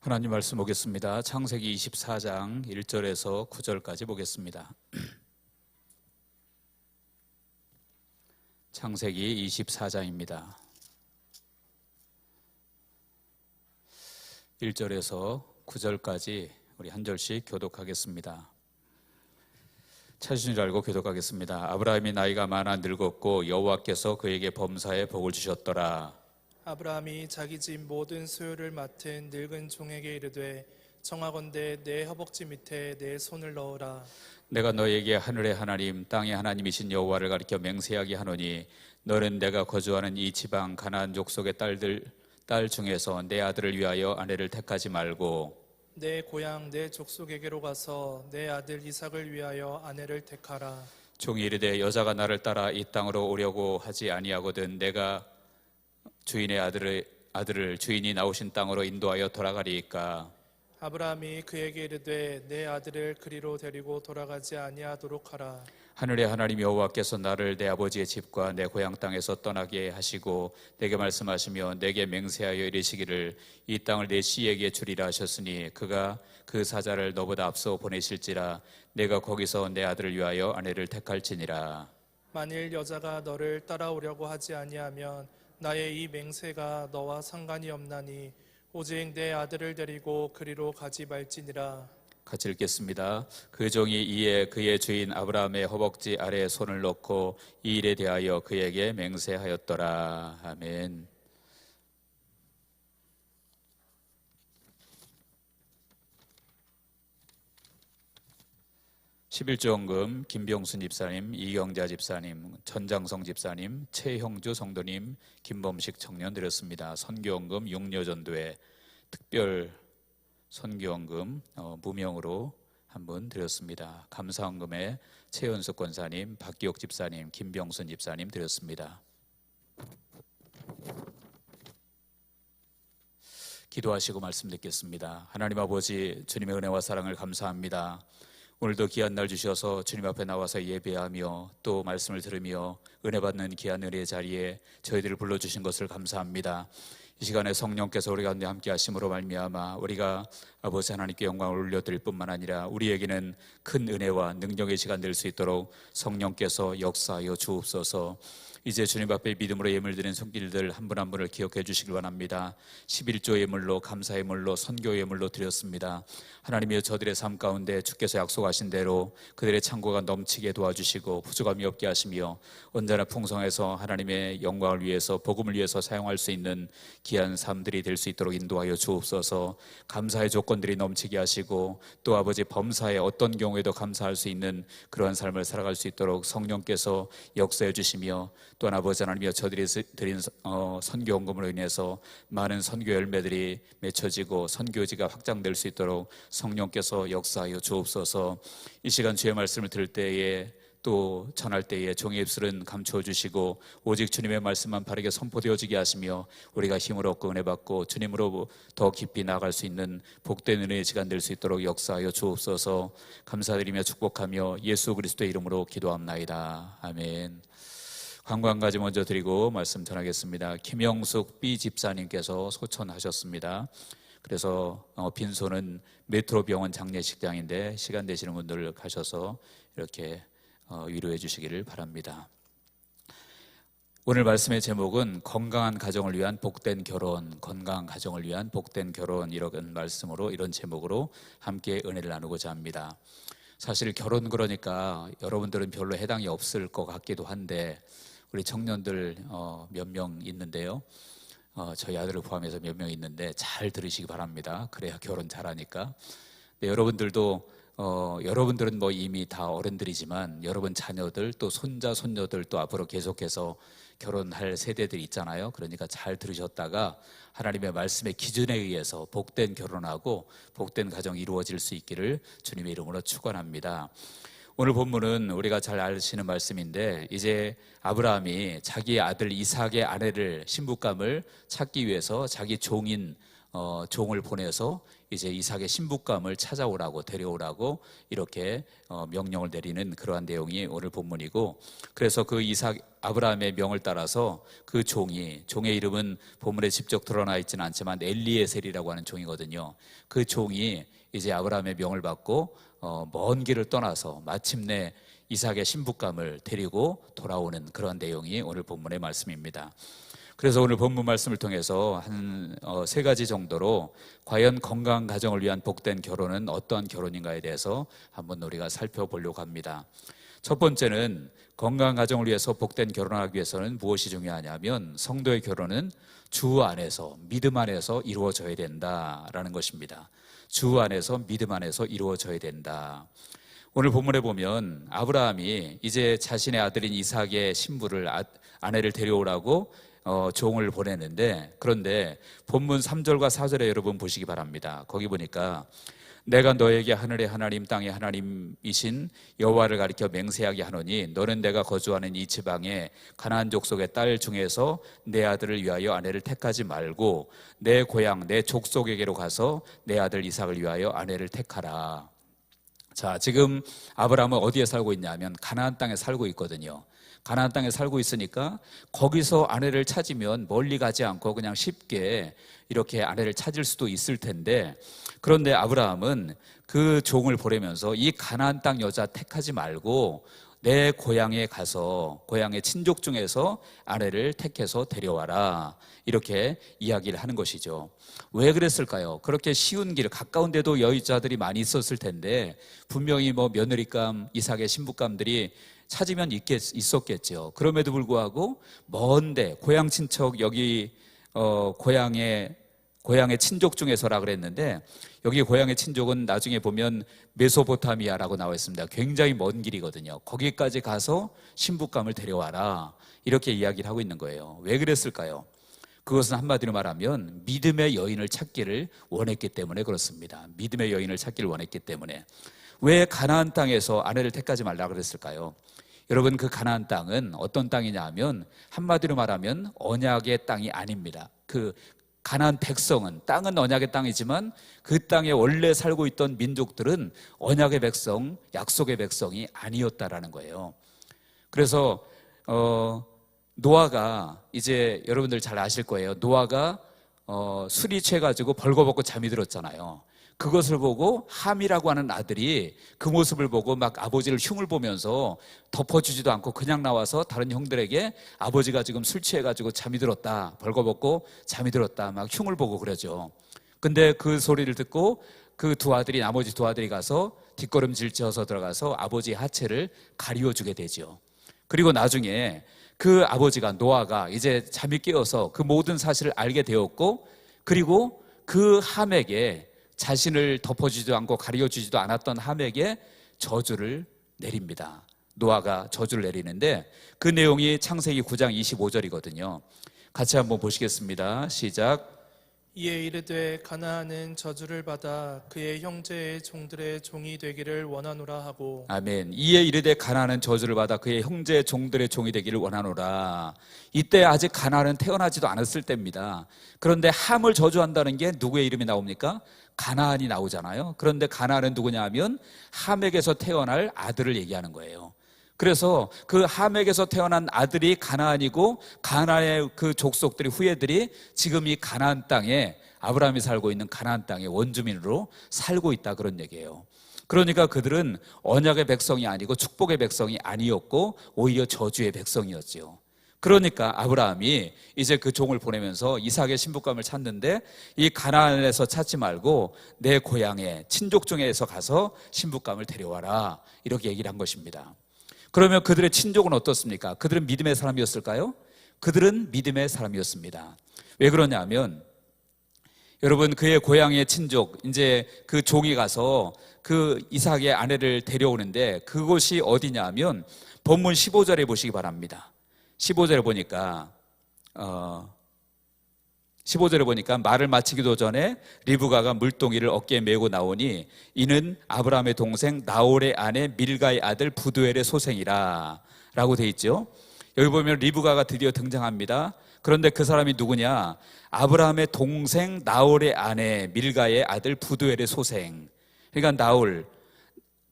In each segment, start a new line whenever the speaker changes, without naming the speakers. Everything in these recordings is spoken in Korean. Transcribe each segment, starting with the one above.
하나님 말씀 보겠습니다. 창세기 24장 1절에서 9절까지 보겠습니다. 창세기 24장입니다. 1절에서 9절까지 우리 한 절씩 교독하겠습니다. 찾으신 줄 알고 교독하겠습니다. 아브라함이 나이가 많아 늙었고 여호와께서 그에게 범사에 복을 주셨더라.
아브라함이 자기 집 모든 소유를 맡은 늙은 종에게 이르되 청하건대 내 허벅지 밑에 내 손을 넣으라.
내가 너에게 하늘의 하나님 땅의 하나님이신 여호와를 가리켜 맹세하게 하노니 너는 내가 거주하는 이 지방 가나안 족속의 딸 중에서 내 아들을 위하여 아내를 택하지 말고
내 고향 내 족속에게로 가서 내 아들 이삭을 위하여 아내를 택하라.
종이 이르되 여자가 나를 따라 이 땅으로 오려고 하지 아니하거든 내가 주인의 아들을 주인이 나오신 땅으로 인도하여 돌아가리이까.
아브라함이 그에게 이르되 내 아들을 그리로 데리고 돌아가지 아니하도록 하라.
하늘의 하나님 여호와께서 나를 내 아버지의 집과 내 고향 땅에서 떠나게 하시고 내게 말씀하시며 내게 맹세하여 이르시기를 이 땅을 내 씨에게 주리라 하셨으니 그가 그 사자를 너보다 앞서 보내실지라 내가 거기서 내 아들을 위하여 아내를 택할지니라.
만일 여자가 너를 따라오려고 하지 아니하면 나의 이 맹세가 너와 상관이 없나니 오직 내 아들을 데리고 그리로 가지 말지니라.
같이 읽겠습니다. 그 종이 이에 그의 주인 아브라함의 허벅지 아래에 손을 넣고 이 일에 대하여 그에게 맹세하였더라. 아멘. (11조) 김병순 집사님, 이경자 집사님, 전장성 집사님, 최형주 성도님, 김범식 청년 드렸습니다. 선교헌금 육려전도회 특별 선교헌금 무명으로 한 분 드렸습니다. 감사헌금에 최연숙 권사님, 박기옥 집사님, 김병순 집사님 드렸습니다. 기도하시고 말씀 듣겠습니다. 하나님 아버지, 주님의 은혜와 사랑을 감사합니다. 오늘도 귀한 날 주셔서 주님 앞에 나와서 예배하며 또 말씀을 들으며 은혜 받는 귀한 은혜의 자리에 저희들을 불러주신 것을 감사합니다. 이 시간에 성령께서 우리 가운데 함께 하심으로 말미암아 우리가 아버지 하나님께 영광을 올려드릴 뿐만 아니라 우리에게는 큰 은혜와 능력의 시간 될 수 있도록 성령께서 역사하여 주옵소서. 이제 주님 앞에 믿음으로 예물 드린 손길들 한 분 한 분을 기억해 주시길 원합니다. 11조 예물로, 감사 예물로, 선교 예물로 드렸습니다. 하나님이여, 저들의 삶 가운데 주께서 약속하신 대로 그들의 창고가 넘치게 도와주시고 부족함이 없게 하시며 언제나 풍성해서 하나님의 영광을 위해서, 복음을 위해서 사용할 수 있는 귀한 삶들이 될 수 있도록 인도하여 주옵소서. 감사의 조건들이 넘치게 하시고 또 아버지 범사에 어떤 경우에도 감사할 수 있는 그러한 삶을 살아갈 수 있도록 성령께서 역사해 주시며, 또한 아버지 하나님이여, 저들이 드린 선교헌금으로 인해서 많은 선교 열매들이 맺혀지고 선교지가 확장될 수 있도록 성령께서 역사하여 주옵소서. 이 시간 주의 말씀을 들을 때에 또 전할 때에 종의 입술은 감추어 주시고 오직 주님의 말씀만 바르게 선포되어지게 하시며 우리가 힘을 얻고 은혜 받고 주님으로 더 깊이 나아갈 수 있는 복된 은혜의 시간 될 수 있도록 역사하여 주옵소서. 감사드리며 축복하며 예수 그리스도의 이름으로 기도합나이다. 아멘. 광고 한 가지 먼저 드리고 말씀 전하겠습니다. 김영숙 B 집사님께서 소천하셨습니다. 그래서 빈소는 메트로병원 장례식장인데 시간 되시는 분들 가셔서 이렇게 위로해 주시기를 바랍니다. 오늘 말씀의 제목은 건강한 가정을 위한 복된 결혼, 건강한 가정을 위한 복된 결혼, 이런 말씀으로, 이런 제목으로 함께 은혜를 나누고자 합니다. 사실 결혼 그러니까 여러분들은 별로 해당이 없을 것 같기도 한데 우리 청년들 몇 명 있는데요, 저희 아들을 포함해서 몇 명 있는데 잘 들으시기 바랍니다. 그래야 결혼 잘하니까. 네, 여러분들도 여러분들은 뭐 이미 다 어른들이지만 여러분 자녀들 또 손자 손녀들 또 앞으로 계속해서 결혼할 세대들이 있잖아요. 그러니까 잘 들으셨다가 하나님의 말씀의 기준에 의해서 복된 결혼하고 복된 가정이 이루어질 수 있기를 주님의 이름으로 축원합니다. 오늘 본문은 우리가 잘 아시는 말씀인데, 이제 아브라함이 자기의 아들 이삭의 아내를, 신부감을 찾기 위해서 자기 종인 종을 보내서 이제 이삭의 신부감을 찾아오라고 데려오라고 이렇게 명령을 내리는 그러한 내용이 오늘 본문이고, 그래서 그 이삭 아브라함의 명을 따라서 그 종의 이름은 본문에 직접 드러나 있지는 않지만 엘리에셀이라고 하는 종이거든요. 그 종이 이제 아브라함의 명을 받고 먼 길을 떠나서 마침내 이삭의 신부감을 데리고 돌아오는 그런 내용이 오늘 본문의 말씀입니다. 그래서 오늘 본문 말씀을 통해서 한 세 가지 정도로 과연 건강한 가정을 위한 복된 결혼은 어떠한 결혼인가에 대해서 한번 우리가 살펴보려고 합니다. 첫 번째는 건강한 가정을 위해서 복된 결혼하기 위해서는 무엇이 중요하냐면 성도의 결혼은 주 안에서 믿음 안에서 이루어져야 된다라는 것입니다. 주 안에서 믿음 안에서 이루어져야 된다. 오늘 본문에 보면 아브라함이 이제 자신의 아들인 이삭의 신부를 아내를 데려오라고 종을 보냈는데, 그런데 본문 3절과 4절에 여러분 보시기 바랍니다. 거기 보니까 내가 너에게 하늘의 하나님 땅의 하나님이신 여호와를 가리켜 맹세하게 하노니 너는 내가 거주하는 이 지방의 가나안 족속의 딸 중에서 내 아들을 위하여 아내를 택하지 말고 내 고향 내 족속에게로 가서 내 아들 이삭을 위하여 아내를 택하라. 자, 지금 아브라함은 어디에 살고 있냐면 가나안 땅에 살고 있거든요. 가나안 땅에 살고 있으니까 거기서 아내를 찾으면 멀리 가지 않고 그냥 쉽게 이렇게 아내를 찾을 수도 있을 텐데, 그런데 아브라함은 그 종을 보내면서 이 가나안 땅 여자 택하지 말고 내 고향에 가서 고향의 친족 중에서 아내를 택해서 데려와라, 이렇게 이야기를 하는 것이죠. 왜 그랬을까요? 그렇게 쉬운 길, 가까운 데도 여자들이 많이 있었을 텐데 분명히 며느리감, 이삭의 신부감들이 찾으면 있었겠죠. 그럼에도 불구하고 먼데 고향 친척, 여기 고향의 친족 중에서라 그랬는데, 여기 고향의 친족은 나중에 보면 메소포타미아라고 나와 있습니다. 굉장히 먼 길이거든요. 거기까지 가서 신부감을 데려와라, 이렇게 이야기를 하고 있는 거예요. 왜 그랬을까요? 그것은 한마디로 말하면 믿음의 여인을 찾기를 원했기 때문에 그렇습니다. 믿음의 여인을 찾기를 원했기 때문에. 왜 가나안 땅에서 아내를 택하지 말라 그랬을까요? 여러분, 그 가나안 땅은 어떤 땅이냐 하면 한마디로 말하면 언약의 땅이 아닙니다. 그 가나안 백성은, 땅은 언약의 땅이지만 그 땅에 원래 살고 있던 민족들은 언약의 백성, 약속의 백성이 아니었다라는 거예요. 그래서 노아가, 이제 여러분들 잘 아실 거예요. 노아가 술이 취해가지고 벌거벗고 잠이 들었잖아요. 그것을 보고 함이라고 하는 아들이 그 모습을 보고 막 아버지를 흉을 보면서 덮어주지도 않고 그냥 나와서 다른 형들에게 아버지가 지금 술 취해가지고 잠이 들었다, 벌거벗고 잠이 들었다, 막 흉을 보고 그러죠. 근데 그 소리를 듣고 그 나머지 두 아들이 가서 뒷걸음질 지어서 들어가서 아버지의 하체를 가리워주게 되죠. 그리고 나중에 그 아버지가, 노아가 이제 잠이 깨어서 그 모든 사실을 알게 되었고, 그리고 그 함에게, 자신을 덮어주지도 않고 가려주지도 않았던 함에게 저주를 내립니다. 노아가 저주를 내리는데 그 내용이 창세기 9장 25절이거든요. 같이 한번 보시겠습니다. 시작.
이에 이르되 가나안은 저주를 받아 그의 형제의 종들의 종이 되기를 원하노라 하고.
아멘. 이에 이르되 가나안은 저주를 받아 그의 형제 종들의 종이 되기를 원하노라. 이때 아직 가나안은 태어나지도 않았을 때입니다. 그런데 함을 저주한다는 게 누구의 이름이 나옵니까? 가나안이 나오잖아요. 그런데 가나안은 누구냐 하면 함에게서 태어날 아들을 얘기하는 거예요. 그래서 그 함에게서 태어난 아들이 가나안이고, 가나안의 그 족속들이, 후예들이 지금 이 가나안 땅에, 아브라함이 살고 있는 가나안 땅의 원주민으로 살고 있다, 그런 얘기예요. 그러니까 그들은 언약의 백성이 아니고 축복의 백성이 아니었고 오히려 저주의 백성이었죠. 그러니까 아브라함이 이제 그 종을 보내면서 이삭의 신부감을 찾는데, 이 가나안에서 찾지 말고 내 고향의 친족 중에서 가서 신부감을 데려와라, 이렇게 얘기를 한 것입니다. 그러면 그들의 친족은 어떻습니까? 그들은 믿음의 사람이었을까요? 그들은 믿음의 사람이었습니다. 왜 그러냐면, 여러분, 그의 고향의 친족, 이제 그 종이 가서 그 이삭의 아내를 데려오는데 그곳이 어디냐 하면 본문 15절에 보시기 바랍니다. 15절에 보니까 말을 마치기도 전에 리브가가 물동이를 어깨에 메고 나오니 이는 아브라함의 동생 나홀의 아내 밀가의 아들 부두엘의 소생이라 라고 돼 있죠. 여기 보면 리브가가 드디어 등장합니다. 그런데 그 사람이 누구냐? 아브라함의 동생 나홀의 아내 밀가의 아들 부두엘의 소생. 그러니까 나홀,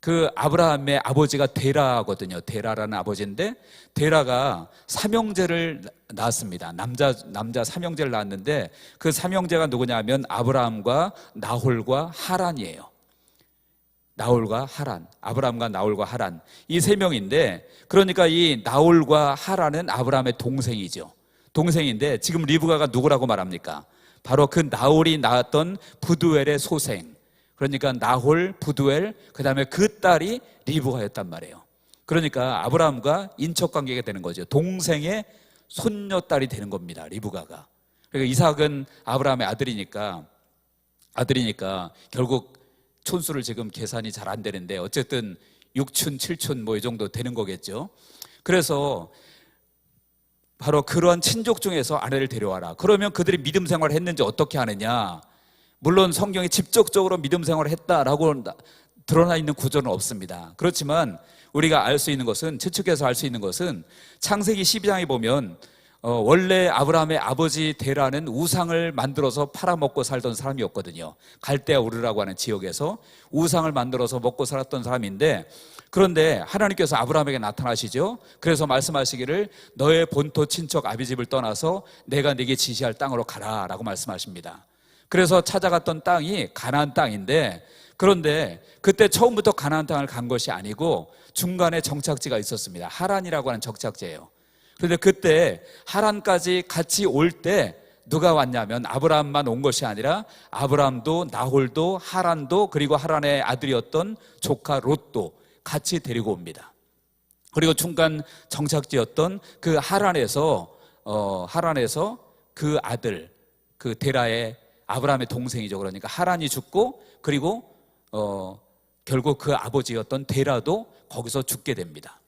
그 아브라함의 아버지가 데라거든요. 데라라는 아버지인데, 데라가 삼형제를 낳았습니다. 남자 삼형제를 낳았는데, 그 삼형제가 누구냐 하면 아브라함과 나홀과 하란이에요. 나홀과 하란, 아브라함과 나홀과 하란, 이 세 명인데, 그러니까 이 나홀과 하란은 아브라함의 동생이죠. 동생인데 지금 리브가가 누구라고 말합니까? 바로 그 나홀이 낳았던 부두엘의 소생. 그러니까 나홀, 부두엘, 그 다음에 그 딸이 리브가였단 말이에요. 그러니까 아브라함과 인척관계가 되는 거죠. 동생의 손녀딸이 되는 겁니다, 리브가가. 그러니까 이삭은 아브라함의 아들이니까 결국 촌수를 지금 계산이 잘 안 되는데 어쨌든 6촌, 7촌 뭐 이 정도 되는 거겠죠. 그래서 바로 그러한 친족 중에서 아내를 데려와라. 그러면 그들이 믿음 생활을 했는지 어떻게 하느냐? 물론 성경에 직접적으로 믿음 생활을 했다라고 드러나 있는 구조는 없습니다. 그렇지만 우리가 알 수 있는 것은, 추측해서 알 수 있는 것은 창세기 12장에 보면 원래 아브라함의 아버지 데라는 우상을 만들어서 팔아먹고 살던 사람이었거든요. 갈대아 우르라고 하는 지역에서 우상을 만들어서 먹고 살았던 사람인데, 그런데 하나님께서 아브라함에게 나타나시죠. 그래서 말씀하시기를 너의 본토 친척 아비집을 떠나서 내가 네게 지시할 땅으로 가라 라고 말씀하십니다. 그래서 찾아갔던 땅이 가나안 땅인데, 그런데 그때 처음부터 가나안 땅을 간 것이 아니고 중간에 정착지가 있었습니다. 하란이라고 하는 정착지예요. 그런데 그때 하란까지 같이 올 때 누가 왔냐면 아브라함만 온 것이 아니라 아브라함도 나홀도 하란도 그리고 하란의 아들이었던 조카 롯도 같이 데리고 옵니다. 그리고 중간 정착지였던 그 하란에서 그 아들, 그 데라의 아브라함의 동생이죠. 그러니까 하란이 죽고, 그리고 결국 그 아버지였던 데라도 거기서 죽게 됩니다.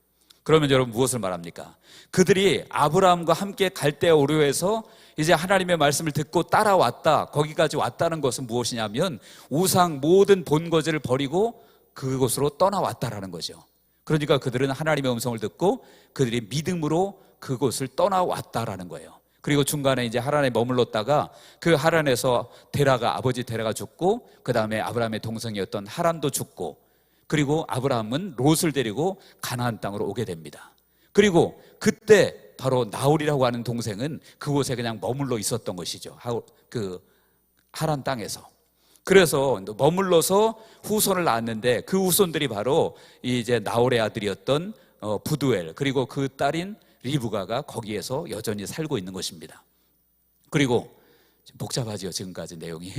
그러면 여러분 무엇을 말합니까? 그들이 아브라함과 함께 갈대아 우르에서 이제 하나님의 말씀을 듣고 따라왔다, 거기까지 왔다는 것은 무엇이냐면 우상 모든 본거지를 버리고 그곳으로 떠나왔다라는 거죠. 그러니까 그들은 하나님의 음성을 듣고 그들이 믿음으로 그곳을 떠나왔다라는 거예요. 그리고 중간에 이제 하란에 머물렀다가 그 하란에서 아버지 데라가 죽고, 그 다음에 아브라함의 동생이었던 하란도 죽고, 그리고 아브라함은 롯을 데리고 가나안 땅으로 오게 됩니다. 그리고 그때 바로 나홀이라고 하는 동생은 그곳에 그냥 머물러 있었던 것이죠. 그 하란 땅에서. 그래서 머물러서 후손을 낳았는데 그 후손들이 바로 이제 나홀의 아들이었던 부두엘, 그리고 그 딸인 리브가가 거기에서 여전히 살고 있는 것입니다. 그리고 복잡하죠, 지금까지 내용이.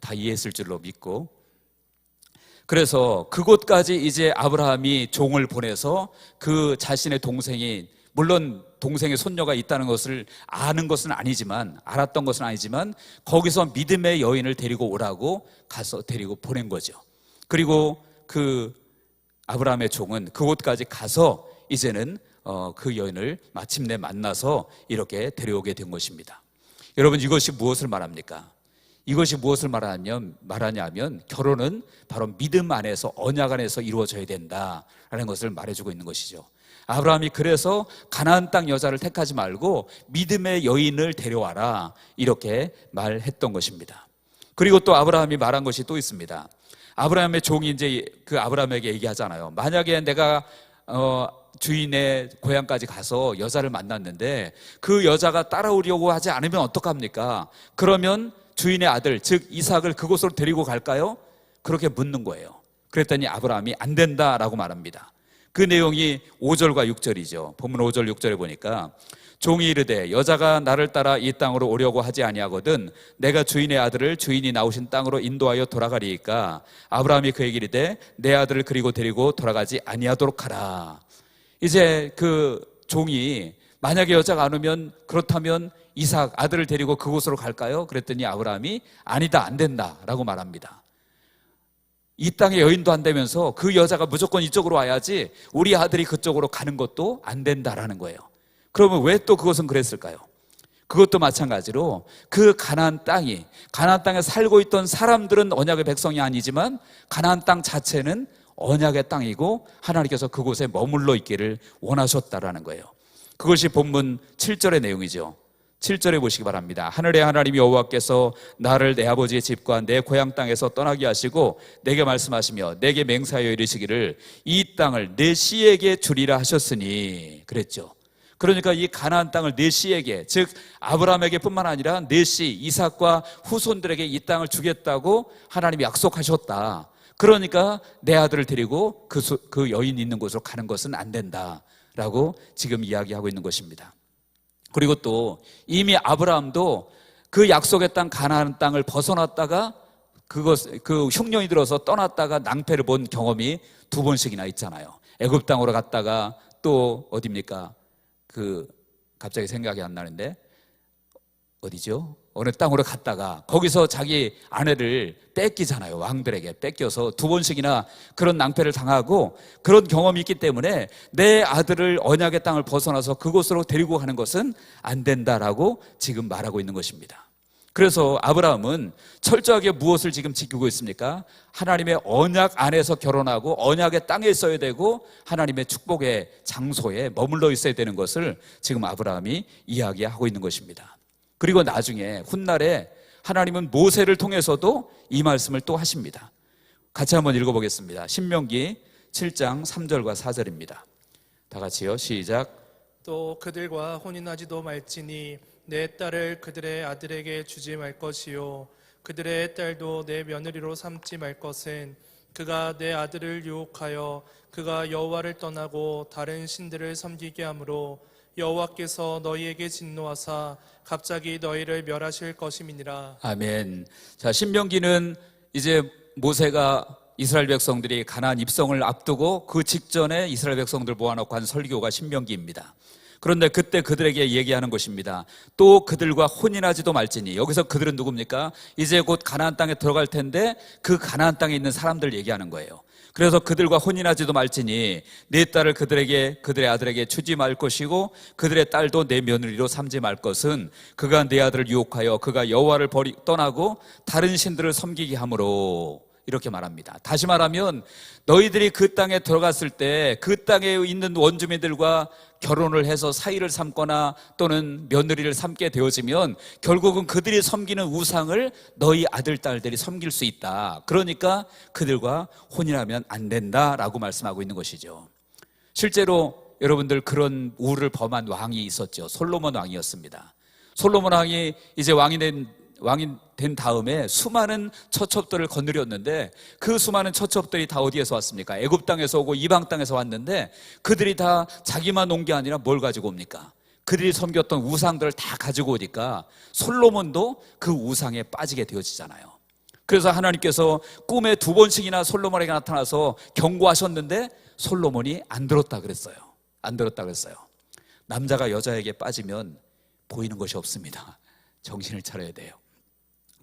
다 이해했을 줄로 믿고. 그래서 그곳까지 이제 아브라함이 종을 보내서 그 자신의 동생이, 물론 동생의 손녀가 있다는 것을 아는 것은 아니지만, 알았던 것은 아니지만 거기서 믿음의 여인을 데리고 오라고 가서 데리고 보낸 거죠. 그리고 그 아브라함의 종은 그곳까지 가서 이제는 그 여인을 마침내 만나서 이렇게 데려오게 된 것입니다. 여러분, 이것이 무엇을 말합니까? 이것이 무엇을 말하냐면 결혼은 바로 믿음 안에서, 언약 안에서 이루어져야 된다라는 것을 말해주고 있는 것이죠. 아브라함이 그래서 가나안 땅 여자를 택하지 말고 믿음의 여인을 데려와라, 이렇게 말했던 것입니다. 그리고 또 아브라함이 말한 것이 또 있습니다. 아브라함의 종이 이제 그 아브라함에게 얘기하잖아요. 만약에 내가 주인의 고향까지 가서 여자를 만났는데 그 여자가 따라오려고 하지 않으면 어떡합니까? 그러면 주인의 아들, 즉 이삭을 그곳으로 데리고 갈까요? 그렇게 묻는 거예요. 그랬더니 아브라함이 안 된다라고 말합니다. 그 내용이 5절과 6절이죠. 본문 5절 6절에 보니까 종이 이르되 여자가 나를 따라 이 땅으로 오려고 하지 아니하거든 내가 주인의 아들을 주인이 나오신 땅으로 인도하여 돌아가리이까. 아브라함이 그에게 이르되 내 아들을 그리고 데리고 돌아가지 아니하도록 하라. 이제 그 종이 만약에 여자가 안 오면 그렇다면 이삭 아들을 데리고 그곳으로 갈까요? 그랬더니 아브라함이 아니다, 안 된다라고 말합니다. 이 땅에 여인도 안 되면서 그 여자가 무조건 이쪽으로 와야지 우리 아들이 그쪽으로 가는 것도 안 된다라는 거예요. 그러면 왜 또 그것은 그랬을까요? 그것도 마찬가지로 그 가나안 땅에 살고 있던 사람들은 언약의 백성이 아니지만 가나안 땅 자체는 언약의 땅이고 하나님께서 그곳에 머물러 있기를 원하셨다라는 거예요. 그것이 본문 7절의 내용이죠. 7절에 보시기 바랍니다. 하늘의 하나님 여호와께서 나를 내 아버지의 집과 내 고향 땅에서 떠나게 하시고 내게 말씀하시며 내게 맹세하여 이르시기를 이 땅을 내 씨에게 주리라 하셨으니 그랬죠. 그러니까 이 가나안 땅을 내 씨에게, 즉 아브라함에게 뿐만 아니라 내 씨 이삭과 후손들에게 이 땅을 주겠다고 하나님이 약속하셨다. 그러니까 내 아들을 데리고 그 여인 있는 곳으로 가는 것은 안 된다라고 지금 이야기하고 있는 것입니다. 그리고 또 이미 아브라함도 그 약속의 땅 가나안 땅을 벗어났다가 그 흉년이 들어서 떠났다가 낭패를 본 경험이 2번씩이나 있잖아요. 애굽 땅으로 갔다가 또 어디입니까? 갑자기 생각이 안 나는데 어디죠? 어느 땅으로 갔다가 거기서 자기 아내를 뺏기잖아요. 왕들에게 뺏겨서 2번씩이나 그런 낭패를 당하고 그런 경험이 있기 때문에 내 아들을 언약의 땅을 벗어나서 그곳으로 데리고 가는 것은 안 된다라고 지금 말하고 있는 것입니다. 그래서 아브라함은 철저하게 무엇을 지금 지키고 있습니까? 하나님의 언약 안에서 결혼하고 언약의 땅에 있어야 되고 하나님의 축복의 장소에 머물러 있어야 되는 것을 지금 아브라함이 이야기하고 있는 것입니다. 그리고 나중에 훗날에 하나님은 모세를 통해서도 이 말씀을 또 하십니다. 같이 한번 읽어보겠습니다. 신명기 7장 3절과 4절입니다. 다 같이요. 시작.
또 그들과 혼인하지도 말지니 내 딸을 그들의 아들에게 주지 말 것이요 그들의 딸도 내 며느리로 삼지 말 것은 그가 내 아들을 유혹하여 그가 여호와를 떠나고 다른 신들을 섬기게 하므로 여호와께서 너희에게 진노하사 갑자기 너희를 멸하실 것임이니라.
아멘. 자, 신명기는 이제 모세가 이스라엘 백성들이 가나안 입성을 앞두고 그 직전에 이스라엘 백성들 모아놓고 한 설교가 신명기입니다. 그런데 그때 그들에게 얘기하는 것입니다. 또 그들과 혼인하지도 말지니. 여기서 그들은 누굽니까? 이제 곧 가나안 땅에 들어갈 텐데 그 가나안 땅에 있는 사람들 얘기하는 거예요. 그래서 그들과 혼인하지도 말지니 내 딸을 그들에게 그들의 아들에게 주지 말 것이고 그들의 딸도 내 며느리로 삼지 말 것은 그가 내 아들을 유혹하여 그가 여호와를 떠나고 다른 신들을 섬기게 하므로. 이렇게 말합니다. 다시 말하면 너희들이 그 땅에 들어갔을 때 그 땅에 있는 원주민들과 결혼을 해서 사이를 삼거나 또는 며느리를 삼게 되어지면 결국은 그들이 섬기는 우상을 너희 아들, 딸들이 섬길 수 있다. 그러니까 그들과 혼인하면 안 된다라고 말씀하고 있는 것이죠. 실제로 여러분들 그런 우를 범한 왕이 있었죠. 솔로몬 왕이었습니다. 솔로몬 왕이 이제 왕이 된 다음에 수많은 처첩들을 거느렸는데 그 수많은 처첩들이 다 어디에서 왔습니까? 애굽 땅에서 오고 이방 땅에서 왔는데 그들이 다 자기만 온 게 아니라 뭘 가지고 옵니까? 그들이 섬겼던 우상들을 다 가지고 오니까 솔로몬도 그 우상에 빠지게 되어지잖아요. 그래서 하나님께서 꿈에 2번씩이나 솔로몬에게 나타나서 경고하셨는데 솔로몬이 안 들었다 그랬어요. 안 들었다 그랬어요. 남자가 여자에게 빠지면 보이는 것이 없습니다. 정신을 차려야 돼요.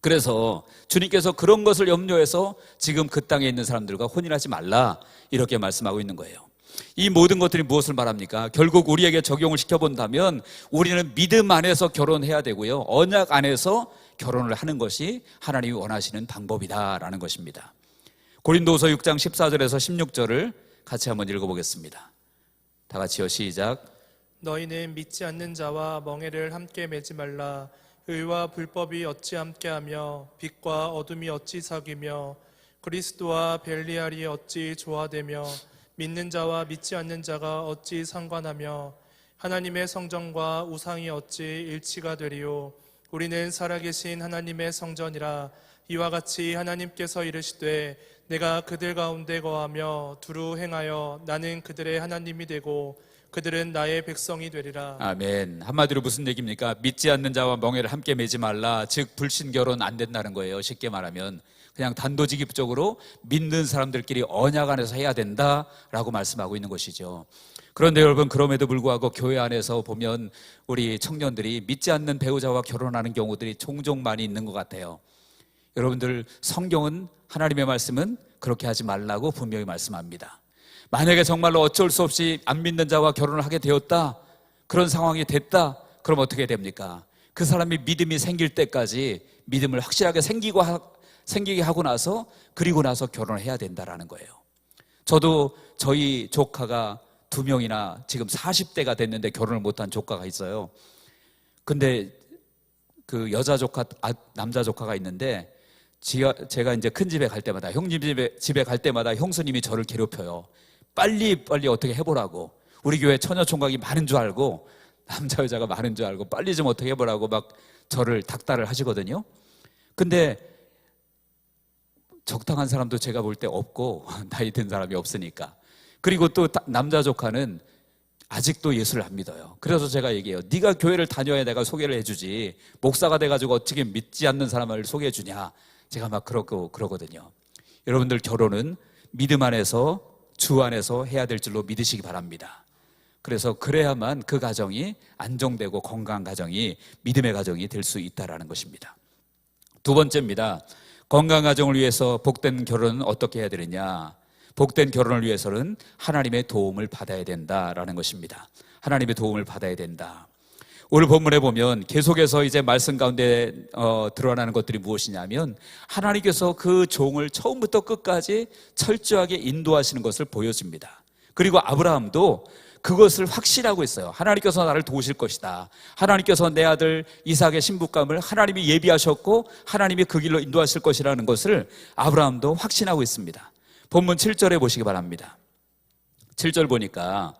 그래서 주님께서 그런 것을 염려해서 지금 그 땅에 있는 사람들과 혼인하지 말라 이렇게 말씀하고 있는 거예요. 이 모든 것들이 무엇을 말합니까? 결국 우리에게 적용을 시켜본다면 우리는 믿음 안에서 결혼해야 되고요, 언약 안에서 결혼을 하는 것이 하나님이 원하시는 방법이다라는 것입니다. 고린도후서 6장 14절에서 16절을 같이 한번 읽어보겠습니다. 다 같이요. 시작.
너희는 믿지 않는 자와 멍에를 함께 매지 말라. 의와 불법이 어찌 함께하며 빛과 어둠이 어찌 사귀며 그리스도와 벨리알이 어찌 조화되며 믿는 자와 믿지 않는 자가 어찌 상관하며 하나님의 성전과 우상이 어찌 일치가 되리요. 우리는 살아계신 하나님의 성전이라. 이와 같이 하나님께서 이르시되 내가 그들 가운데 거하며 두루 행하여 나는 그들의 하나님이 되고 그들은 나의 백성이 되리라.
아멘. 한마디로 무슨 얘기입니까? 믿지 않는 자와 멍에를 함께 매지 말라. 즉 불신 결혼 안 된다는 거예요. 쉽게 말하면 그냥 단도직입적으로 믿는 사람들끼리 언약 안에서 해야 된다라고 말씀하고 있는 것이죠. 그런데 여러분, 그럼에도 불구하고 교회 안에서 보면 우리 청년들이 믿지 않는 배우자와 결혼하는 경우들이 종종 많이 있는 것 같아요. 여러분들, 성경은, 하나님의 말씀은 그렇게 하지 말라고 분명히 말씀합니다. 만약에 정말로 어쩔 수 없이 안 믿는 자와 결혼을 하게 되었다, 그런 상황이 됐다, 그럼 어떻게 됩니까? 그 사람이 믿음이 생길 때까지 믿음을 확실하게 생기게 하고 나서, 그리고 나서 결혼을 해야 된다라는 거예요. 저도 저희 조카가 2명이나 지금 40대가 됐는데 결혼을 못한 조카가 있어요. 근데 그 여자 조카, 남자 조카가 있는데 제가 이제 큰 집에 갈 때마다, 형님 집에 갈 때마다 형수님이 저를 괴롭혀요. 빨리 어떻게 해보라고. 우리 교회 처녀 총각이 많은 줄 알고, 남자 여자가 많은 줄 알고 빨리 좀 어떻게 해보라고 막 저를 닥달을 하시거든요. 근데 적당한 사람도 제가 볼 때 없고 나이 든 사람이 없으니까. 그리고 또 남자 조카는 아직도 예수를 안 믿어요. 그래서 제가 얘기해요. 네가 교회를 다녀야 내가 소개를 해주지, 목사가 돼가지고 어떻게 믿지 않는 사람을 소개해 주냐. 제가 막 그러거든요. 여러분들 결혼은 믿음 안에서, 주 안에서 해야 될 줄로 믿으시기 바랍니다. 그래서 그래야만 그 가정이 안정되고 건강한 가정이 믿음의 가정이 될 수 있다라는 것입니다. 두 번째입니다. 건강한 가정을 위해서 복된 결혼은 어떻게 해야 되느냐. 복된 결혼을 위해서는 하나님의 도움을 받아야 된다라는 것입니다. 하나님의 도움을 받아야 된다. 오늘 본문에 보면 계속해서 이제 말씀 가운데 드러나는 것들이 무엇이냐면, 하나님께서 그 종을 처음부터 끝까지 철저하게 인도하시는 것을 보여줍니다. 그리고 아브라함도 그것을 확신하고 있어요. 하나님께서 나를 도우실 것이다. 하나님께서 내 아들 이삭의 신부감을 하나님이 예비하셨고 하나님이 그 길로 인도하실 것이라는 것을 아브라함도 확신하고 있습니다. 본문 7절에 보시기 바랍니다. 7절 보니까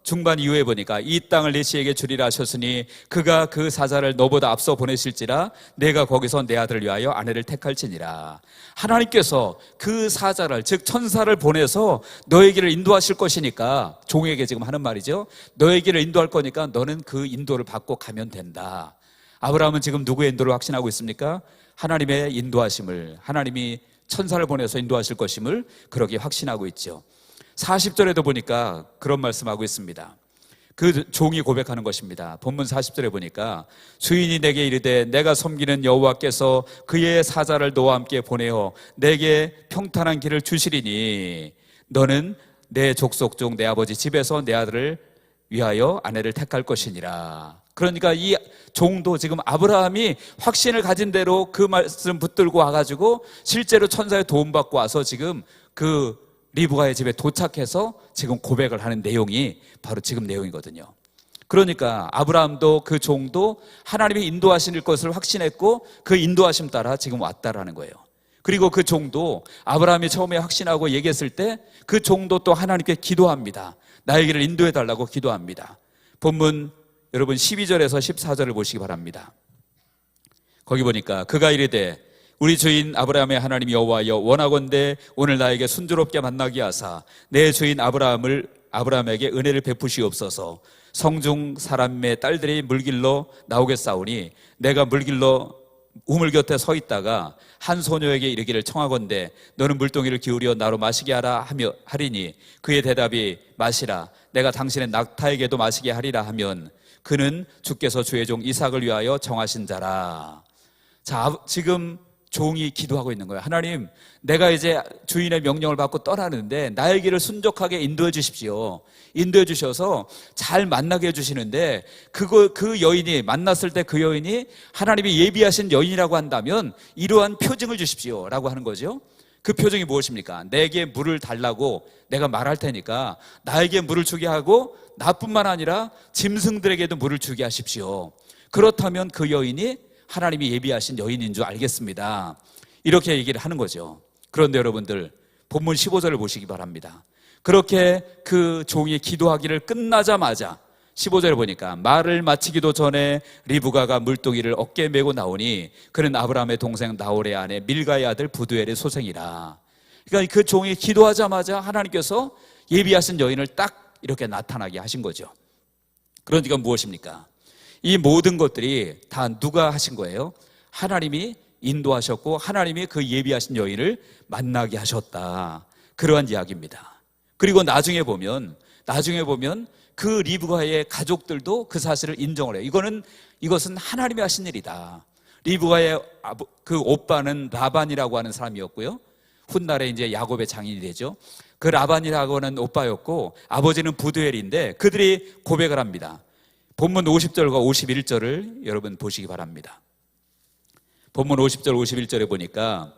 중반 이후에 보니까 이 땅을 네 씨에게 주리라 하셨으니 그가 그 사자를 너보다 앞서 보내실지라 내가 거기서 내 아들을 위하여 아내를 택할지니라. 하나님께서 그 사자를, 즉 천사를 보내서 너의 길을 인도하실 것이니까, 종에게 지금 하는 말이죠. 너의 길을 인도할 거니까 너는 그 인도를 받고 가면 된다. 아브라함은 지금 누구의 인도를 확신하고 있습니까? 하나님의 인도하심을, 하나님이 천사를 보내서 인도하실 것임을 그렇게 확신하고 있죠. 40절에도 보니까 그런 말씀하고 있습니다. 그 종이 고백하는 것입니다. 본문 40절에 보니까 주인이 내게 이르되 내가 섬기는 여호와께서 그의 사자를 너와 함께 보내어 내게 평탄한 길을 주시리니 너는 내 족속 중 내 아버지 집에서 내 아들을 위하여 아내를 택할 것이니라. 그러니까 이 종도 지금 아브라함이 확신을 가진 대로 그 말씀 붙들고 와가지고 실제로 천사의 도움받고 와서 지금 그 리브가의 집에 도착해서 지금 고백을 하는 내용이 바로 지금 내용이거든요. 그러니까 아브라함도 그 종도 하나님이 인도하실 것을 확신했고 그 인도하심 따라 지금 왔다라는 거예요. 그리고 그 종도 아브라함이 처음에 확신하고 얘기했을 때 그 종도 또 하나님께 기도합니다. 나의 길을 인도해 달라고 기도합니다. 본문 여러분 12절에서 14절을 보시기 바랍니다. 거기 보니까 그가 이르되 우리 주인 아브라함의 하나님 여호와여 원하건대 오늘 나에게 순조롭게 만나게 하사 내 주인 아브라함에게 은혜를 베푸시옵소서. 성중 사람의 딸들이 물길로 나오겠사오니 내가 우물 곁에 서 있다가 한 소녀에게 이르기를 청하건대 너는 물동이를 기울여 나로 마시게 하라 하리니 그의 대답이 마시라 내가 당신의 낙타에게도 마시게 하리라 하면 그는 주께서 주의 종 이삭을 위하여 정하신 자라. 자, 지금 종이 기도하고 있는 거예요. 하나님, 내가 이제 주인의 명령을 받고 떠나는데 나의 길을 순종하게 인도해 주십시오. 인도해 주셔서 잘 만나게 해주시는데 그 여인이 만났을 때 그 여인이 하나님이 예비하신 여인이라고 한다면 이러한 표징을 주십시오 라고 하는 거죠. 그 표징이 무엇입니까? 내게 물을 달라고 내가 말할 테니까 나에게 물을 주게 하고 나뿐만 아니라 짐승들에게도 물을 주게 하십시오. 그렇다면 그 여인이 하나님이 예비하신 여인인 줄 알겠습니다. 이렇게 얘기를 하는 거죠. 그런데 여러분들 본문 15절을 보시기 바랍니다. 그렇게 그 종이 기도하기를 끝나자마자 15절에 보니까 말을 마치기도 전에 리브가가 물동이를 어깨에 메고 나오니 그는 아브라함의 동생 나홀의 아내 밀가의 아들 부두엘의 소생이라. 그러니까 그 종이 기도하자마자 하나님께서 예비하신 여인을 딱 이렇게 나타나게 하신 거죠. 그러니까 무엇입니까? 이 모든 것들이 다 누가 하신 거예요? 하나님이 인도하셨고 하나님이 그 예비하신 여인을 만나게 하셨다. 그러한 이야기입니다. 그리고 나중에 보면 그 리브가의 가족들도 그 사실을 인정을 해요. 이것은 하나님이 하신 일이다. 리브가의 그 오빠는 라반이라고 하는 사람이었고요. 훗날에 이제 야곱의 장인이 되죠. 그 라반이라고 하는 오빠였고 아버지는 부두엘인데 그들이 고백을 합니다. 본문 50절과 51절을 여러분 보시기 바랍니다. 본문 50절 51절에 보니까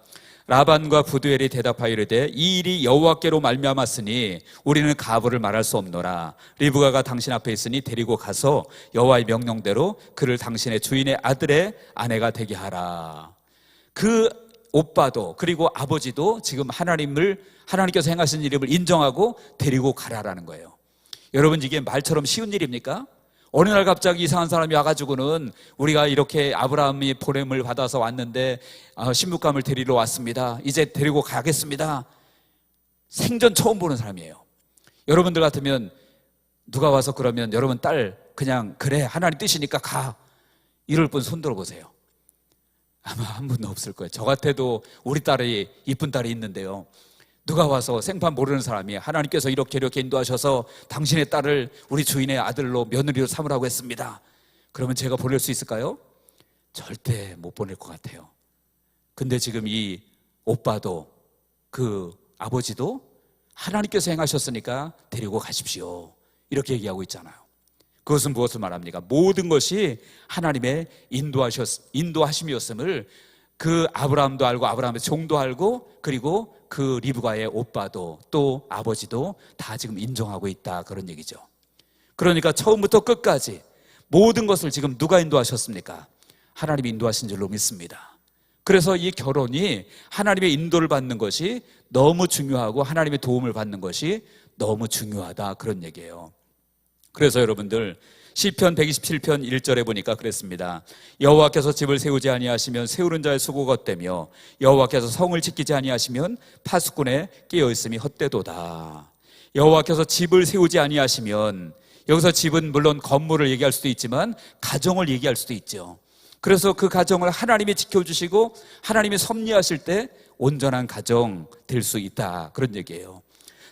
라반과 부두엘이 대답하여 이르되 이 일이 여호와께로 말미암았으니 우리는 가부를 말할 수 없노라. 리브가가 당신 앞에 있으니 데리고 가서 여호와의 명령대로 그를 당신의 주인의 아들의 아내가 되게 하라. 그 오빠도 그리고 아버지도 지금 하나님께서 행하신 일임을 인정하고 데리고 가라라는 거예요. 여러분, 이게 말처럼 쉬운 일입니까? 어느 날 갑자기 이상한 사람이 와가지고는 우리가 이렇게 아브라함이 보냄을 받아서 왔는데 신부감을 데리러 왔습니다, 이제 데리고 가겠습니다. 생전 처음 보는 사람이에요. 여러분들 같으면 누가 와서 그러면 여러분 딸 그냥 그래 하나님 뜻이니까 가 이럴 분 손 들어보세요. 아마 한 분도 없을 거예요. 저 같아도 우리 딸이 이쁜 딸이 있는데요, 누가 와서 생판 모르는 사람이 하나님께서 이렇게 인도하셔서 당신의 딸을 우리 주인의 아들로 며느리로 삼으라고 했습니다, 그러면 제가 보낼 수 있을까요? 절대 못 보낼 것 같아요. 근데 지금 이 오빠도 그 아버지도 하나님께서 행하셨으니까 데리고 가십시오 이렇게 얘기하고 있잖아요. 그것은 무엇을 말합니까? 모든 것이 하나님의 인도하심이었음을 그 아브라함도 알고 아브라함의 종도 알고 그리고 그 리브가의 오빠도 또 아버지도 다 지금 인정하고 있다, 그런 얘기죠. 그러니까 처음부터 끝까지 모든 것을 지금 누가 인도하셨습니까? 하나님이 인도하신 줄로 믿습니다. 그래서 이 결혼이 하나님의 인도를 받는 것이 너무 중요하고 하나님의 도움을 받는 것이 너무 중요하다, 그런 얘기예요. 그래서 여러분들 시편 127편 1절에 보니까 그랬습니다. 여호와께서 집을 세우지 아니하시면 세우는 자의 수고가 헛되며 여호와께서 성을 지키지 아니하시면 파수꾼의 깨어있음이 헛되도다. 여호와께서 집을 세우지 아니하시면, 여기서 집은 물론 건물을 얘기할 수도 있지만 가정을 얘기할 수도 있죠. 그래서 그 가정을 하나님이 지켜주시고 하나님이 섭리하실 때 온전한 가정 될 수 있다, 그런 얘기예요.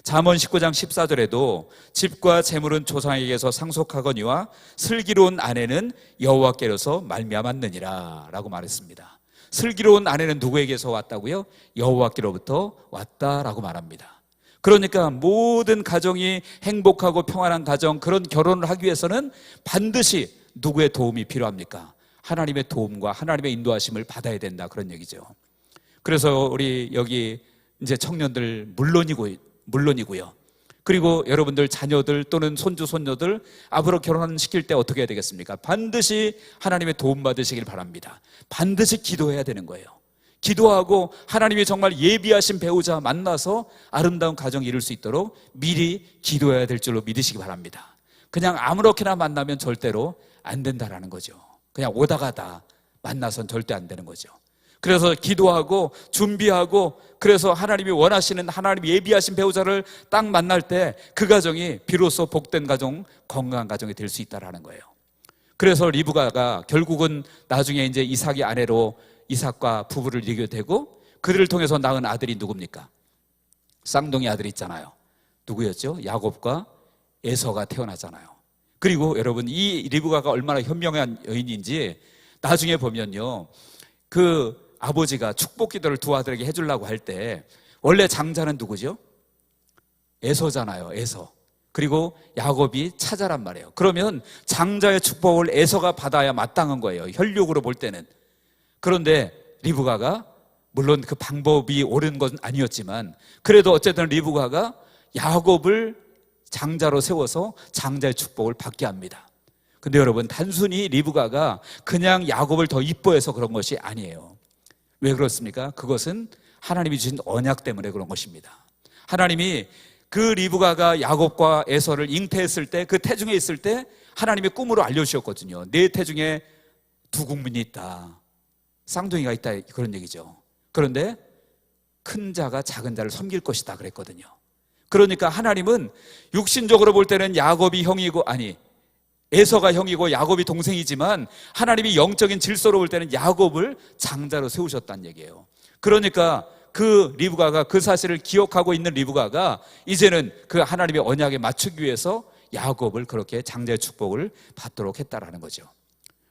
잠언 19장 14절에도 집과 재물은 조상에게서 상속하거니와 슬기로운 아내는 여호와께로서 말미암았느니라 라고 말했습니다. 슬기로운 아내는 누구에게서 왔다고요? 여호와께로부터 왔다라고 말합니다. 그러니까 모든 가정이 행복하고 평안한 가정, 그런 결혼을 하기 위해서는 반드시 누구의 도움이 필요합니까? 하나님의 도움과 하나님의 인도하심을 받아야 된다, 그런 얘기죠. 그래서 우리 여기 이제 청년들 물론이고요. 그리고 여러분들 자녀들 또는 손주 손녀들 앞으로 결혼시킬 때 어떻게 해야 되겠습니까? 반드시 하나님의 도움 받으시길 바랍니다. 반드시 기도해야 되는 거예요. 기도하고 하나님이 정말 예비하신 배우자 만나서 아름다운 가정 이룰 수 있도록 미리 기도해야 될 줄로 믿으시기 바랍니다. 그냥 아무렇게나 만나면 절대로 안 된다라는 거죠. 그냥 오다 가다 만나선 절대 안 되는 거죠. 그래서 기도하고 준비하고, 그래서 하나님이 원하시는, 하나님이 예비하신 배우자를 딱 만날 때 그 가정이 비로소 복된 가정, 건강한 가정이 될 수 있다라는 거예요. 그래서 리브가가 결국은 나중에 이제 이삭의 아내로 이삭과 부부를 이루게 되고, 그들을 통해서 낳은 아들이 누굽니까? 쌍둥이 아들이 있잖아요. 누구였죠? 야곱과 에서가 태어나잖아요. 그리고 여러분, 이 리브가가 얼마나 현명한 여인인지 나중에 보면요, 그 아버지가 축복 기도를 두 아들에게 해주려고 할 때 원래 장자는 누구죠? 에서잖아요. 에서. 그리고 야곱이 차자란 말이에요. 그러면 장자의 축복을 에서가 받아야 마땅한 거예요, 혈육으로 볼 때는. 그런데 리브가가, 물론 그 방법이 옳은 건 아니었지만 그래도 어쨌든 리브가가 야곱을 장자로 세워서 장자의 축복을 받게 합니다. 근데 여러분, 단순히 리브가가 그냥 야곱을 더 이뻐해서 그런 것이 아니에요. 왜 그렇습니까? 그것은 하나님이 주신 언약 때문에 그런 것입니다. 하나님이 그 리브가가 야곱과 에서를 잉태했을 때, 그 태중에 있을 때 하나님의 꿈으로 알려주셨거든요. 내 태중에 두 국민이 있다, 쌍둥이가 있다, 그런 얘기죠. 그런데 큰 자가 작은 자를 섬길 것이다 그랬거든요. 그러니까 하나님은 육신적으로 볼 때는 야곱이 형이고, 에서가 형이고 야곱이 동생이지만 하나님이 영적인 질서로 볼 때는 야곱을 장자로 세우셨다는 얘기예요. 그러니까 그 리브가가, 그 사실을 기억하고 있는 리브가가 이제는 그 하나님의 언약에 맞추기 위해서 야곱을 그렇게 장자의 축복을 받도록 했다라는 거죠.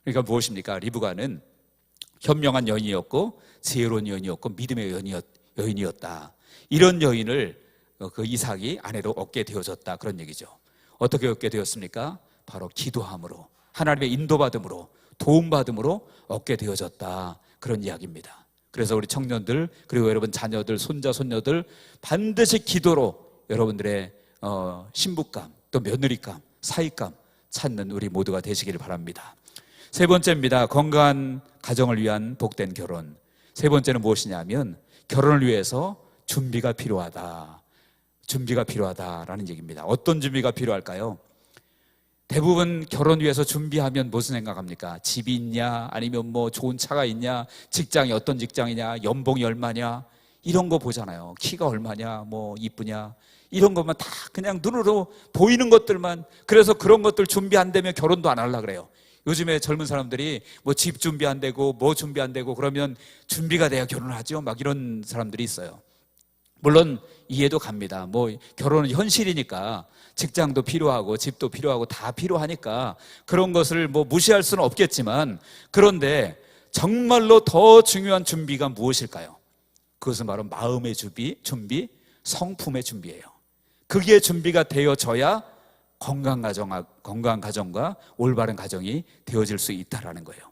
그러니까 무엇입니까? 리브가는 현명한 여인이었고 지혜로운 여인이었고 믿음의 여인이었다. 이런 여인을 그 이삭이 아내로 얻게 되어졌다, 그런 얘기죠. 어떻게 얻게 되었습니까? 바로 기도함으로, 하나님의 인도받음으로, 도움받음으로 얻게 되어졌다, 그런 이야기입니다. 그래서 우리 청년들 그리고 여러분 자녀들, 손자, 손녀들 반드시 기도로 여러분들의 신부감, 또 며느리감, 사위감 찾는 우리 모두가 되시기를 바랍니다. 세 번째입니다. 건강한 가정을 위한 복된 결혼. 세 번째는 무엇이냐면 결혼을 위해서 준비가 필요하다. 준비가 필요하다라는 얘기입니다. 어떤 준비가 필요할까요? 대부분 결혼 위해서 준비하면 무슨 생각합니까? 집이 있냐, 아니면 뭐 좋은 차가 있냐, 직장이 어떤 직장이냐, 연봉이 얼마냐, 이런 거 보잖아요. 키가 얼마냐, 뭐 이쁘냐, 이런 것만 다 그냥 눈으로 보이는 것들만. 그래서 그런 것들 준비 안 되면 결혼도 안 하려고 그래요. 요즘에 젊은 사람들이 뭐 집 준비 안 되고 뭐 준비 안 되고 그러면 준비가 돼야 결혼을 하죠, 막 이런 사람들이 있어요. 물론 이해도 갑니다. 뭐 결혼은 현실이니까 직장도 필요하고 집도 필요하고 다 필요하니까 그런 것을 뭐 무시할 수는 없겠지만, 그런데 정말로 더 중요한 준비가 무엇일까요? 그것은 바로 마음의 준비, 성품의 준비예요. 그게 준비가 되어져야 건강한 가정과 올바른 가정이 되어질 수 있다는 거예요.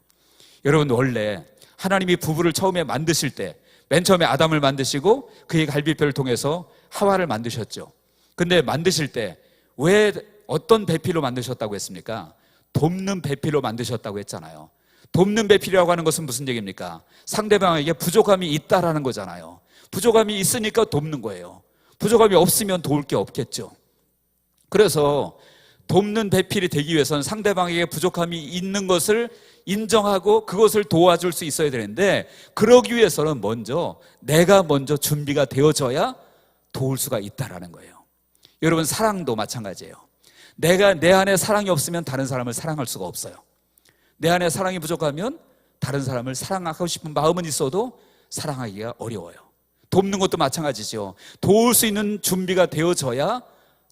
여러분, 원래 하나님이 부부를 처음에 만드실 때, 맨 처음에 아담을 만드시고 그의 갈비뼈를 통해서 하와를 만드셨죠. 근데 만드실 때 왜 어떤 배필로 만드셨다고 했습니까? 돕는 배필로 만드셨다고 했잖아요. 돕는 배필이라고 하는 것은 무슨 얘기입니까? 상대방에게 부족함이 있다라는 거잖아요. 부족함이 있으니까 돕는 거예요. 부족함이 없으면 도울 게 없겠죠. 그래서 돕는 배필이 되기 위해서는 상대방에게 부족함이 있는 것을 인정하고 그것을 도와줄 수 있어야 되는데, 그러기 위해서는 내가 먼저 준비가 되어져야 도울 수가 있다라는 거예요. 여러분, 사랑도 마찬가지예요. 내 안에 사랑이 없으면 다른 사람을 사랑할 수가 없어요. 내 안에 사랑이 부족하면 다른 사람을 사랑하고 싶은 마음은 있어도 사랑하기가 어려워요. 돕는 것도 마찬가지죠. 도울 수 있는 준비가 되어져야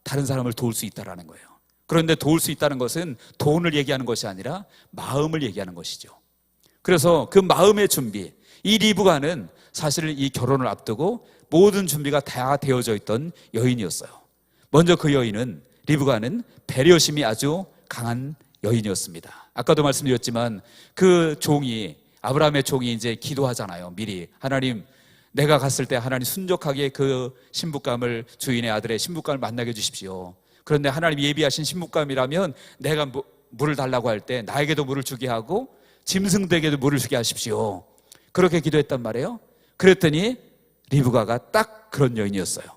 다른 사람을 도울 수 있다는 거예요. 그런데 도울 수 있다는 것은 돈을 얘기하는 것이 아니라 마음을 얘기하는 것이죠. 그래서 그 마음의 준비, 이 리브가는 사실 이 결혼을 앞두고 모든 준비가 다 되어져 있던 여인이었어요. 먼저 그 여인은, 리브가는 배려심이 아주 강한 여인이었습니다. 아까도 말씀드렸지만 그 종이, 아브라함의 종이 이제 기도하잖아요. 미리 하나님, 내가 갔을 때 하나님 순적하게 그 신부감을, 주인의 아들의 신부감을 만나게 해주십시오. 그런데 하나님 예비하신 신부감이라면 내가 물을 달라고 할 때 나에게도 물을 주게 하고 짐승들에게도 물을 주게 하십시오. 그렇게 기도했단 말이에요. 그랬더니 리브가가 딱 그런 여인이었어요.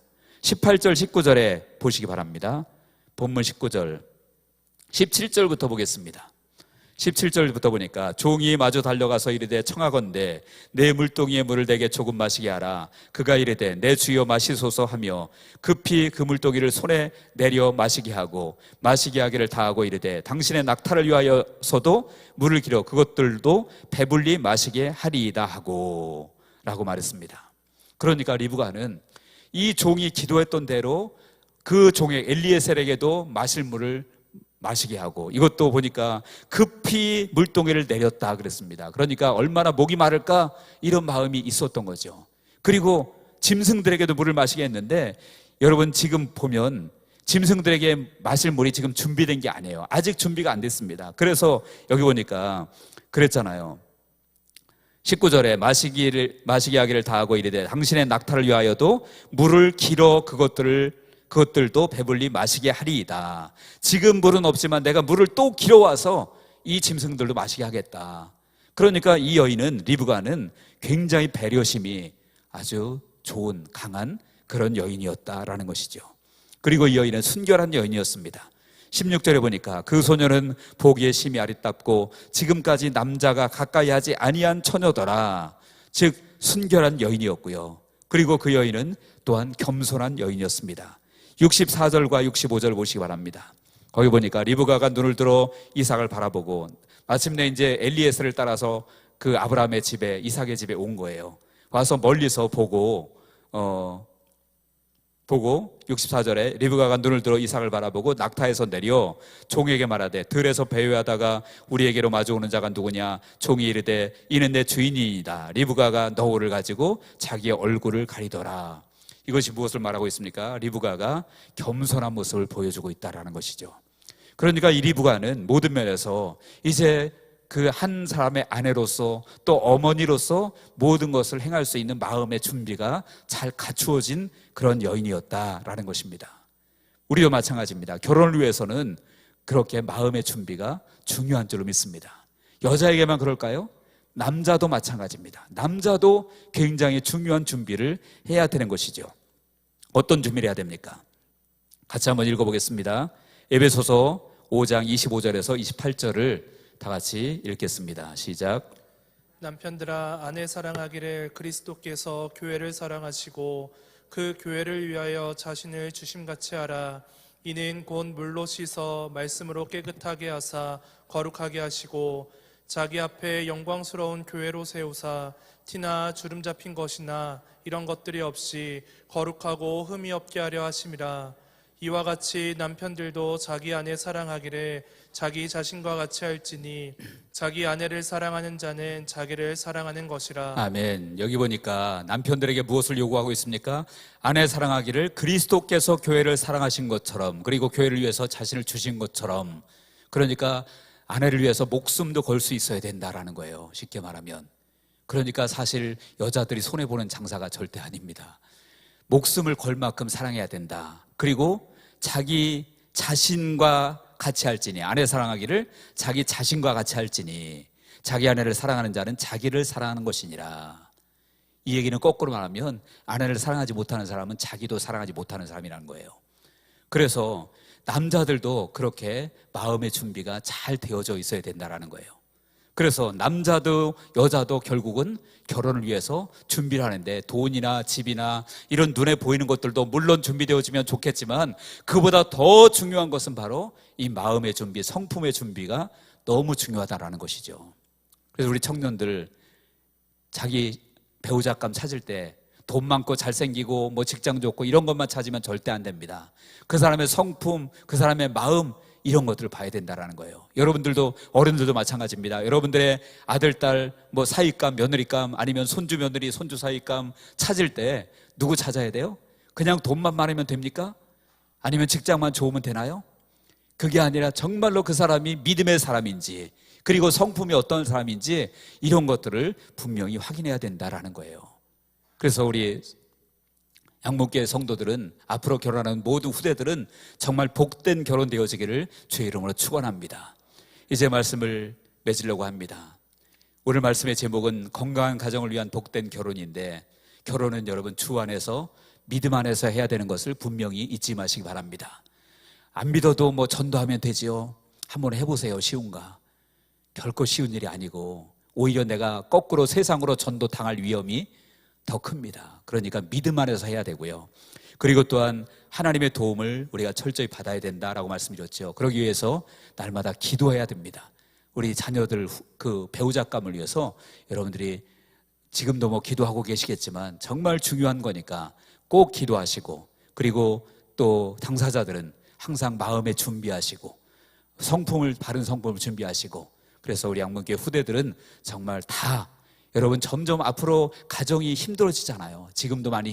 18절 19절에 보시기 바랍니다. 본문 19절 17절부터 보겠습니다. 17절부터 보니까 종이 마주 달려가서 이르되 청하건대 내 물동이에 물을 내게 조금 마시게 하라. 그가 이르되 내 주여 마시소서 하며 급히 그 물동이를 손에 내려 마시게 하고 마시게 하기를 다하고 이르되 당신의 낙타를 위하여서도 물을 길어 그것들도 배불리 마시게 하리이다 하고 라고 말했습니다. 그러니까 리브가는 이 종이 기도했던 대로 그 종의 엘리에셀에게도 마실 물을 마시게 하고, 이것도 보니까 급히 물동이를 내렸다 그랬습니다. 그러니까 얼마나 목이 마를까 이런 마음이 있었던 거죠. 그리고 짐승들에게도 물을 마시게 했는데, 여러분 지금 보면 짐승들에게 마실 물이 지금 준비된 게 아니에요. 아직 준비가 안 됐습니다. 그래서 여기 보니까 그랬잖아요. 19절에 마시게 하기를 다하고 이르되 당신의 낙타를 위하여도 물을 길어 그것들도 배불리 마시게 하리이다. 지금 물은 없지만 내가 물을 또 길어와서 이 짐승들도 마시게 하겠다. 그러니까 이 여인은, 리브가는 굉장히 배려심이 아주 좋은, 강한 그런 여인이었다라는 것이죠. 그리고 이 여인은 순결한 여인이었습니다. 16절에 보니까 그 소녀는 보기에 심히 아리답고 지금까지 남자가 가까이 하지 아니한 처녀더라. 즉 순결한 여인이었고요. 그리고 그 여인은 또한 겸손한 여인이었습니다. 64절과 65절 보시기 바랍니다. 거기 보니까 리브가가 눈을 들어 이삭을 바라보고 마침내 이제 엘리에셀을 따라서 그 아브라함의 집에, 이삭의 집에 온 거예요. 와서 멀리서 보고 64절에 리브가가 눈을 들어 이삭을 바라보고 낙타에서 내려 종에게 말하되 들에서 배회하다가 우리에게로 마주오는 자가 누구냐? 종이 이르되 이는 내 주인이니이다. 리브가가 너울을 가지고 자기의 얼굴을 가리더라. 이것이 무엇을 말하고 있습니까? 리브가가 겸손한 모습을 보여주고 있다는 것이죠. 그러니까 이 리브가는 모든 면에서 이제 그 한 사람의 아내로서 또 어머니로서 모든 것을 행할 수 있는 마음의 준비가 잘 갖추어진 그런 여인이었다라는 것입니다. 우리도 마찬가지입니다. 결혼을 위해서는 그렇게 마음의 준비가 중요한 줄로 믿습니다. 여자에게만 그럴까요? 남자도 마찬가지입니다. 남자도 굉장히 중요한 준비를 해야 되는 것이죠. 어떤 준비를 해야 됩니까? 같이 한번 읽어보겠습니다. 에베소서 5장 25절에서 28절을 다 같이 읽겠습니다. 시작.
남편들아 아내 사랑하기를 그리스도께서 교회를 사랑하시고 그 교회를 위하여 자신을 주심같이 하라. 이는 곧 물로 씻어 말씀으로 깨끗하게 하사 거룩하게 하시고 자기 앞에 영광스러운 교회로 세우사 티나 주름 잡힌 것이나 이런 것들이 없이 거룩하고 흠이 없게 하려 하심이라. 이와 같이 남편들도 자기 아내 사랑하기를 자기 자신과 같이 할지니 자기 아내를 사랑하는 자는 자기를 사랑하는 것이라.
아멘. 여기 보니까 남편들에게 무엇을 요구하고 있습니까? 아내 사랑하기를 그리스도께서 교회를 사랑하신 것처럼, 그리고 교회를 위해서 자신을 주신 것처럼, 그러니까 아내를 위해서 목숨도 걸 수 있어야 된다라는 거예요. 쉽게 말하면. 그러니까 사실 여자들이 손해보는 장사가 절대 아닙니다. 목숨을 걸 만큼 사랑해야 된다. 그리고 자기 자신과 같이 할지니, 아내 사랑하기를 자기 자신과 같이 할지니 자기 아내를 사랑하는 자는 자기를 사랑하는 것이니라. 이 얘기는 거꾸로 말하면 아내를 사랑하지 못하는 사람은 자기도 사랑하지 못하는 사람이라는 거예요. 그래서 남자들도 그렇게 마음의 준비가 잘 되어져 있어야 된다는 거예요. 그래서 남자도 여자도 결국은 결혼을 위해서 준비를 하는데 돈이나 집이나 이런 눈에 보이는 것들도 물론 준비되어지면 좋겠지만 그보다 더 중요한 것은 바로 이 마음의 준비, 성품의 준비가 너무 중요하다는 것이죠. 그래서 우리 청년들 자기 배우자감 찾을 때 돈 많고 잘생기고 뭐 직장 좋고 이런 것만 찾으면 절대 안 됩니다. 그 사람의 성품, 그 사람의 마음, 이런 것들을 봐야 된다는 거예요. 여러분들도, 어른들도 마찬가지입니다. 여러분들의 아들, 딸, 뭐 사위감, 며느리감, 아니면 손주, 며느리, 손주 사위감 찾을 때 누구 찾아야 돼요? 그냥 돈만 많으면 됩니까? 아니면 직장만 좋으면 되나요? 그게 아니라 정말로 그 사람이 믿음의 사람인지, 그리고 성품이 어떤 사람인지 이런 것들을 분명히 확인해야 된다는 거예요. 그래서 우리 양목교회 성도들은, 앞으로 결혼하는 모든 후대들은 정말 복된 결혼 되어지기를 주의 이름으로 축원합니다. 이제 말씀을 맺으려고 합니다. 오늘 말씀의 제목은 건강한 가정을 위한 복된 결혼인데, 결혼은 여러분 주 안에서, 믿음 안에서 해야 되는 것을 분명히 잊지 마시기 바랍니다. 안 믿어도 뭐 전도하면 되지요. 한번 해보세요. 쉬운가? 결코 쉬운 일이 아니고 오히려 내가 거꾸로 세상으로 전도 당할 위험이 더 큽니다. 그러니까 믿음 안에서 해야 되고요. 그리고 또한 하나님의 도움을 우리가 철저히 받아야 된다라고 말씀드렸죠. 그러기 위해서 날마다 기도해야 됩니다. 우리 자녀들 그 배우자감을 위해서 여러분들이 지금도 뭐 기도하고 계시겠지만 정말 중요한 거니까 꼭 기도하시고, 그리고 또 당사자들은 항상 마음에 준비하시고 성품을, 바른 성품을 준비하시고, 그래서 우리 양문교회 후대들은 정말 다 여러분 점점 앞으로 가정이 힘들어지잖아요. 지금도 많이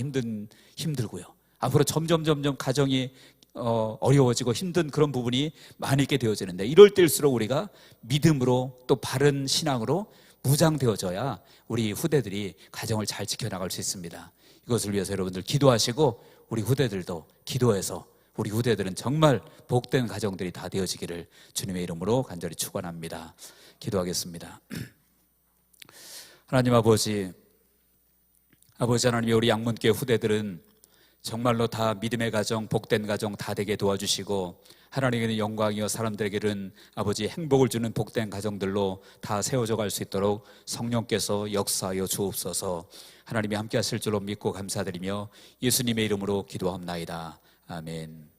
힘들고요. 앞으로 점점 가정이 어려워지고 힘든 그런 부분이 많이 있게 되어지는데, 이럴 때일수록 우리가 믿음으로 또 바른 신앙으로 무장되어져야 우리 후대들이 가정을 잘 지켜나갈 수 있습니다. 이것을 위해서 여러분들 기도하시고, 우리 후대들도 기도해서 우리 후대들은 정말 복된 가정들이 다 되어지기를 주님의 이름으로 간절히 축원합니다. 기도하겠습니다. 하나님 아버지 하나님이 우리 양문교회 후대들은 정말로 다 믿음의 가정, 복된 가정 다 되게 도와주시고, 하나님에게는 영광이요 사람들에게는 아버지 행복을 주는 복된 가정들로 다 세워져 갈 수 있도록 성령께서 역사하여 주옵소서. 하나님이 함께 하실 줄로 믿고 감사드리며 예수님의 이름으로 기도합나이다. 아멘.